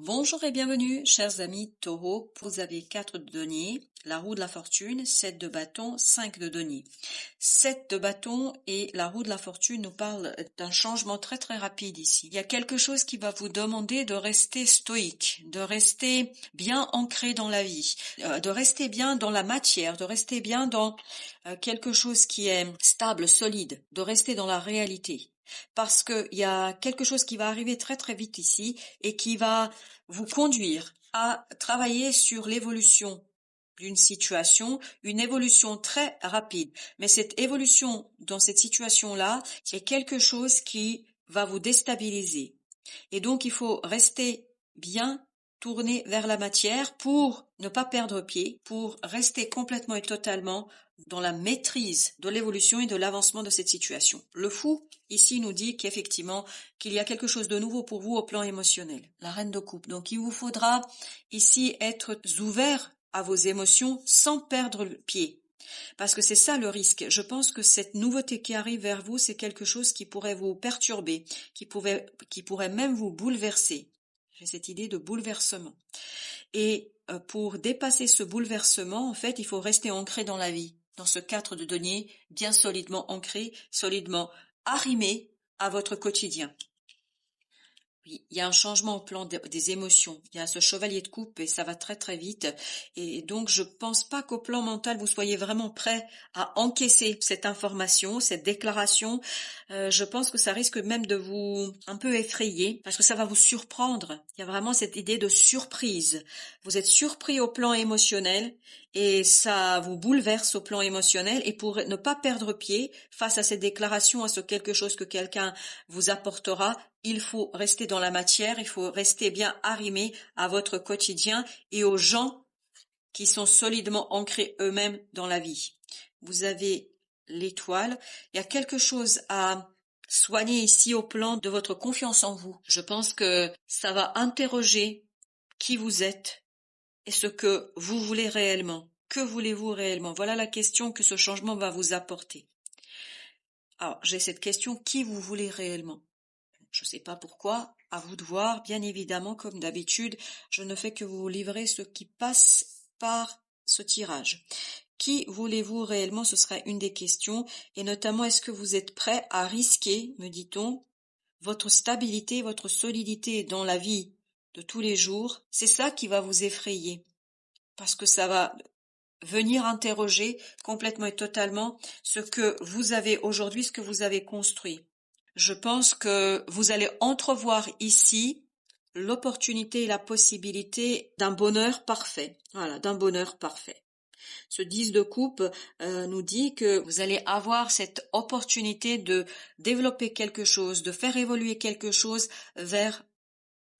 Bonjour et bienvenue, chers amis taureaux. Vous avez 4 de denier, la roue de la fortune, 7 de bâton, 5 de denier. 7 de bâton et la roue de la fortune nous parlent d'un changement très très rapide ici. Il y a quelque chose qui va vous demander de rester stoïque, de rester bien ancré dans la vie, de rester bien dans la matière, de rester bien dans quelque chose qui est stable, solide, de rester dans la réalité. Parce qu'il y a quelque chose qui va arriver très très vite ici et qui va vous conduire à travailler sur l'évolution d'une situation, une évolution très rapide. Mais cette évolution dans cette situation-là est quelque chose qui va vous déstabiliser. Et donc, il faut rester bien tourné vers la matière pour ne pas perdre pied, pour rester complètement et totalement dans la maîtrise de l'évolution et de l'avancement de cette situation. Le fou, ici, nous dit qu'effectivement, qu'il y a quelque chose de nouveau pour vous au plan émotionnel. La reine de coupe. Donc, il vous faudra ici être ouvert à vos émotions sans perdre le pied. Parce que c'est ça le risque. Je pense que cette nouveauté qui arrive vers vous, c'est quelque chose qui pourrait vous perturber, qui pourrait même vous bouleverser. J'ai cette idée de bouleversement. Et pour dépasser ce bouleversement, en fait, il faut rester ancré dans la vie, dans ce 4 de denier, bien solidement ancré, solidement arrimé à votre quotidien. Oui, il y a un changement au plan des émotions. Il y a ce chevalier de coupe et ça va très très vite. Et donc je pense pas qu'au plan mental vous soyez vraiment prêt à encaisser cette information, cette déclaration. Je pense que ça risque même de vous un peu effrayer parce que ça va vous surprendre. Il y a vraiment cette idée de surprise. Vous êtes surpris au plan émotionnel et ça vous bouleverse au plan émotionnel. Et pour ne pas perdre pied face à cette déclaration, à ce quelque chose que quelqu'un vous apportera, il faut rester dans la matière, il faut rester bien arrimé à votre quotidien et aux gens qui sont solidement ancrés eux-mêmes dans la vie. Vous avez l'étoile. Il y a quelque chose à soigner ici au plan de votre confiance en vous. Je pense que ça va interroger qui vous êtes et ce que vous voulez réellement. Que voulez-vous réellement? Voilà la question que ce changement va vous apporter. Alors, j'ai cette question, qui vous voulez réellement? Je ne sais pas pourquoi, à vous de voir, bien évidemment, comme d'habitude, je ne fais que vous livrer ce qui passe par ce tirage. Qui voulez-vous réellement? Ce sera une des questions, et notamment, est-ce que vous êtes prêt à risquer, me dit-on, votre stabilité, votre solidité dans la vie de tous les jours? C'est ça qui va vous effrayer, parce que ça va venir interroger complètement et totalement ce que vous avez aujourd'hui, ce que vous avez construit. Je pense que vous allez entrevoir ici l'opportunité et la possibilité d'un bonheur parfait. Voilà, d'un bonheur parfait. Ce 10 de coupe nous dit que vous allez avoir cette opportunité de développer quelque chose, de faire évoluer quelque chose vers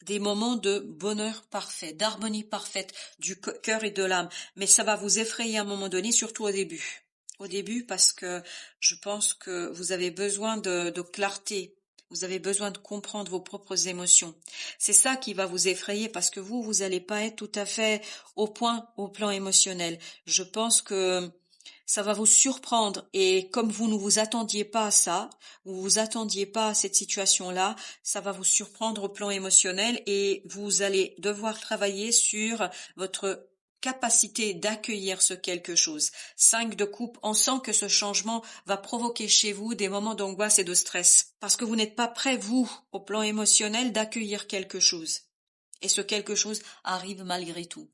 des moments de bonheur parfait, d'harmonie parfaite du cœur et de l'âme. Mais ça va vous effrayer à un moment donné, surtout au début. Au début, parce que je pense que vous avez besoin de clarté. Vous avez besoin de comprendre vos propres émotions. C'est ça qui va vous effrayer parce que vous allez pas être tout à fait au point au plan émotionnel. Je pense que ça va vous surprendre et comme vous ne vous attendiez pas à ça, vous vous attendiez pas à cette situation-là, ça va vous surprendre au plan émotionnel et vous allez devoir travailler sur votre capacité d'accueillir ce quelque chose. 5 de coupe, on sent que ce changement va provoquer chez vous des moments d'angoisse et de stress parce que vous n'êtes pas prêt, vous, au plan émotionnel, d'accueillir quelque chose. Et ce quelque chose arrive malgré tout.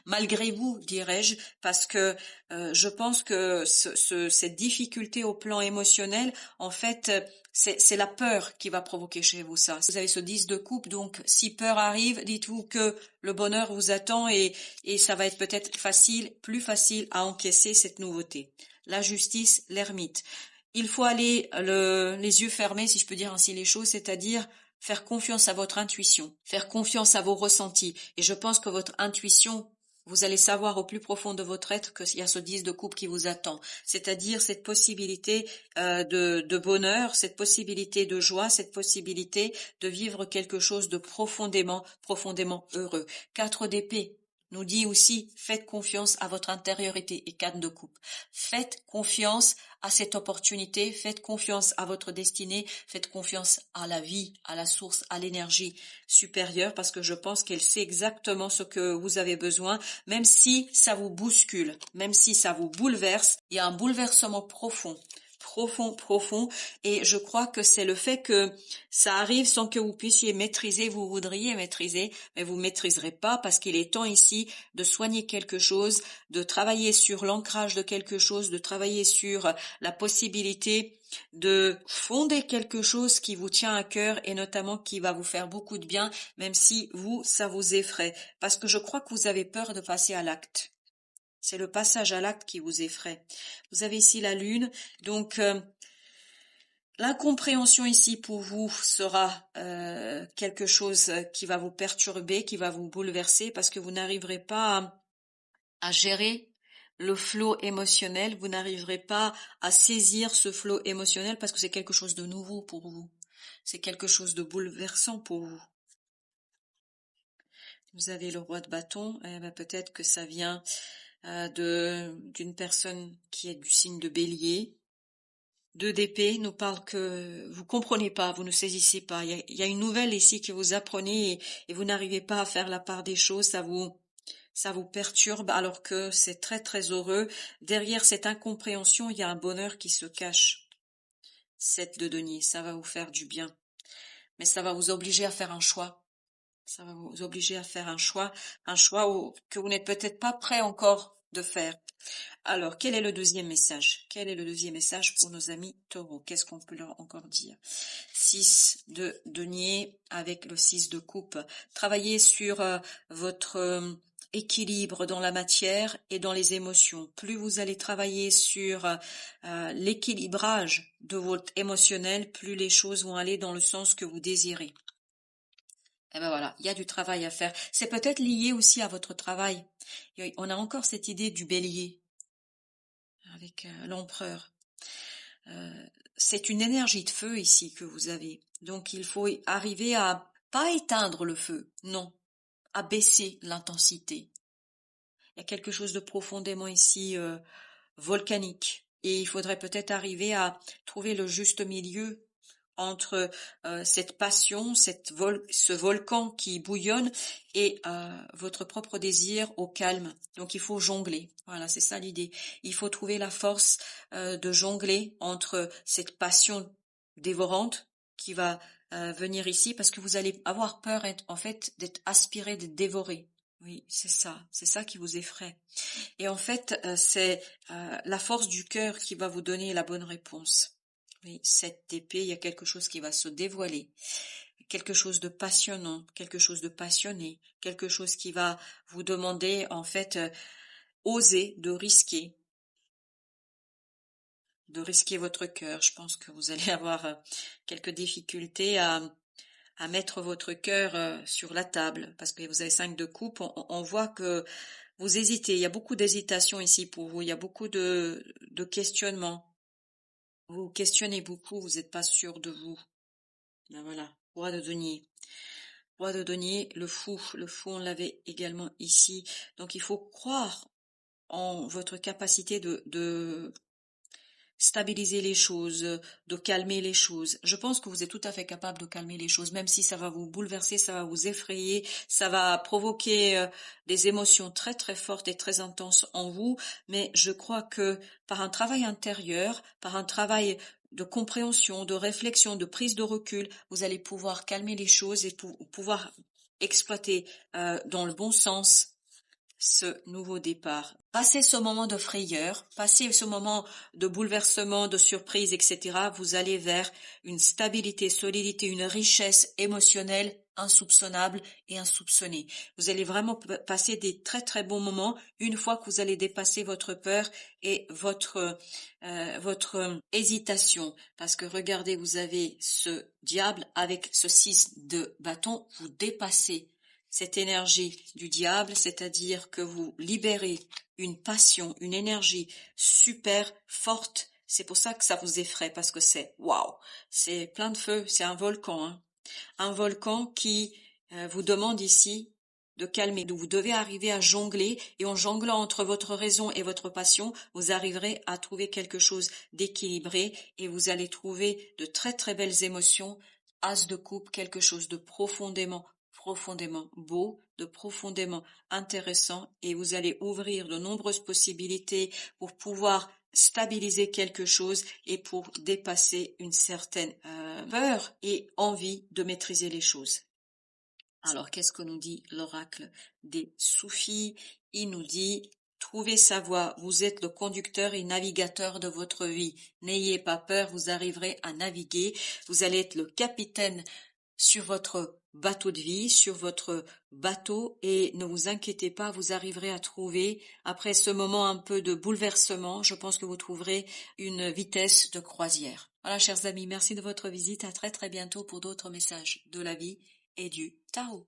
Malgré vous, dirais-je, parce que je pense que cette difficulté au plan émotionnel, en fait, c'est la peur qui va provoquer chez vous ça. Vous avez ce 10 de coupe, donc si peur arrive, dites-vous que le bonheur vous attend et ça va être peut-être facile, plus facile à encaisser cette nouveauté. La justice, l'ermite. Il faut aller les yeux fermés, si je peux dire ainsi les choses, c'est-à-dire faire confiance à votre intuition, faire confiance à vos ressentis. Et je pense que votre intuition, vous allez savoir au plus profond de votre être qu'il y a ce 10 de coupe qui vous attend. C'est-à-dire cette possibilité de bonheur, cette possibilité de joie, cette possibilité de vivre quelque chose de profondément, profondément heureux. 4 d'épée. nous dit aussi, faites confiance à votre intériorité et 4 de coupe. Faites confiance à cette opportunité, faites confiance à votre destinée, faites confiance à la vie, à la source, à l'énergie supérieure, parce que je pense qu'elle sait exactement ce que vous avez besoin, même si ça vous bouscule, même si ça vous bouleverse, il y a un bouleversement profond. Profond, et je crois que c'est le fait que ça arrive sans que vous puissiez maîtriser, vous voudriez maîtriser, mais vous maîtriserez pas parce qu'il est temps ici de soigner quelque chose, de travailler sur l'ancrage de quelque chose, de travailler sur la possibilité de fonder quelque chose qui vous tient à cœur et notamment qui va vous faire beaucoup de bien, même si ça vous effraie, parce que je crois que vous avez peur de passer à l'acte. C'est le passage à l'acte qui vous effraie. Vous avez ici la lune, donc l'incompréhension ici pour vous sera quelque chose qui va vous perturber, qui va vous bouleverser, parce que vous n'arriverez pas à gérer le flot émotionnel, vous n'arriverez pas à saisir ce flot émotionnel parce que c'est quelque chose de nouveau pour vous. C'est quelque chose de bouleversant pour vous. Vous avez le roi de bâton, peut-être que ça vient d'une personne qui est du signe de Bélier. 2 d'épée nous parle que vous comprenez pas, vous ne saisissez pas. Il y a une nouvelle ici que vous apprenez et vous n'arrivez pas à faire la part des choses, ça vous perturbe alors que c'est très très heureux. Derrière cette incompréhension, il y a un bonheur qui se cache. 7 de denier, ça va vous faire du bien. Mais ça va vous obliger à faire un choix. Ça va vous obliger à faire un choix que vous n'êtes peut-être pas prêt encore de faire. Alors, quel est le deuxième message? Quel est le deuxième message pour nos amis taureaux? Qu'est-ce qu'on peut leur encore dire? 6 de denier avec le 6 de coupe. Travaillez sur votre équilibre dans la matière et dans les émotions. Plus vous allez travailler sur l'équilibrage de votre émotionnel, plus les choses vont aller dans le sens que vous désirez. Et ben voilà, il y a du travail à faire. C'est peut-être lié aussi à votre travail. On a encore cette idée du bélier avec l'empereur. C'est une énergie de feu ici que vous avez. Donc il faut arriver à pas éteindre le feu, non, à baisser l'intensité. Il y a quelque chose de profondément ici volcanique. Et il faudrait peut-être arriver à trouver le juste milieu entre cette passion, ce volcan qui bouillonne et votre propre désir au calme. Donc il faut jongler. Voilà, c'est ça l'idée. Il faut trouver la force de jongler entre cette passion dévorante qui va venir ici parce que vous allez avoir peur en fait d'être aspiré, d'être dévoré. Oui, c'est ça qui vous effraie. Et en fait, c'est la force du cœur qui va vous donner la bonne réponse. Oui, cette épée, il y a quelque chose qui va se dévoiler, quelque chose de passionnant, quelque chose de passionné, quelque chose qui va vous demander en fait oser de risquer votre cœur. Je pense que vous allez avoir quelques difficultés à mettre votre cœur sur la table parce que vous avez 5 de coupe. On voit que vous hésitez. Il y a beaucoup d'hésitation ici pour vous. Il y a beaucoup de questionnements. Vous questionnez beaucoup, vous n'êtes pas sûr de vous. Ben voilà, roi de denier. Roi de denier, le fou on l'avait également ici. Donc il faut croire en votre capacité de stabiliser les choses, de calmer les choses. Je pense que vous êtes tout à fait capable de calmer les choses, même si ça va vous bouleverser, ça va vous effrayer, ça va provoquer des émotions très très fortes et très intenses en vous. Mais je crois que par un travail intérieur, par un travail de compréhension, de réflexion, de prise de recul, vous allez pouvoir calmer les choses et pouvoir exploiter dans le bon sens ce nouveau départ. Passez ce moment de frayeur, passez ce moment de bouleversement, de surprise, etc. Vous allez vers une stabilité, solidité, une richesse émotionnelle insoupçonnable et insoupçonnée. Vous allez vraiment passer des très très bons moments une fois que vous allez dépasser votre peur et votre hésitation. Parce que regardez, vous avez ce diable avec ce 6 de bâton, vous dépassez cette énergie du diable, c'est-à-dire que vous libérez une passion, une énergie super forte. C'est pour ça que ça vous effraie, parce que c'est waouh, c'est plein de feu, c'est un volcan, hein. Un volcan qui vous demande ici de calmer. Vous devez arriver à jongler et en jonglant entre votre raison et votre passion, vous arriverez à trouver quelque chose d'équilibré et vous allez trouver de très très belles émotions. As de coupe, quelque chose de profondément beau, de profondément intéressant et vous allez ouvrir de nombreuses possibilités pour pouvoir stabiliser quelque chose et pour dépasser une certaine peur et envie de maîtriser les choses. Alors, qu'est-ce que nous dit l'oracle des soufis? Il nous dit: trouvez sa voie, vous êtes le conducteur et navigateur de votre vie. N'ayez pas peur, vous arriverez à naviguer. Vous allez être le capitaine sur votre bateau de vie, sur votre bateau, et ne vous inquiétez pas, vous arriverez à trouver, après ce moment un peu de bouleversement, je pense que vous trouverez une vitesse de croisière. Voilà, chers amis, merci de votre visite, à très très bientôt pour d'autres messages de la vie et du tarot.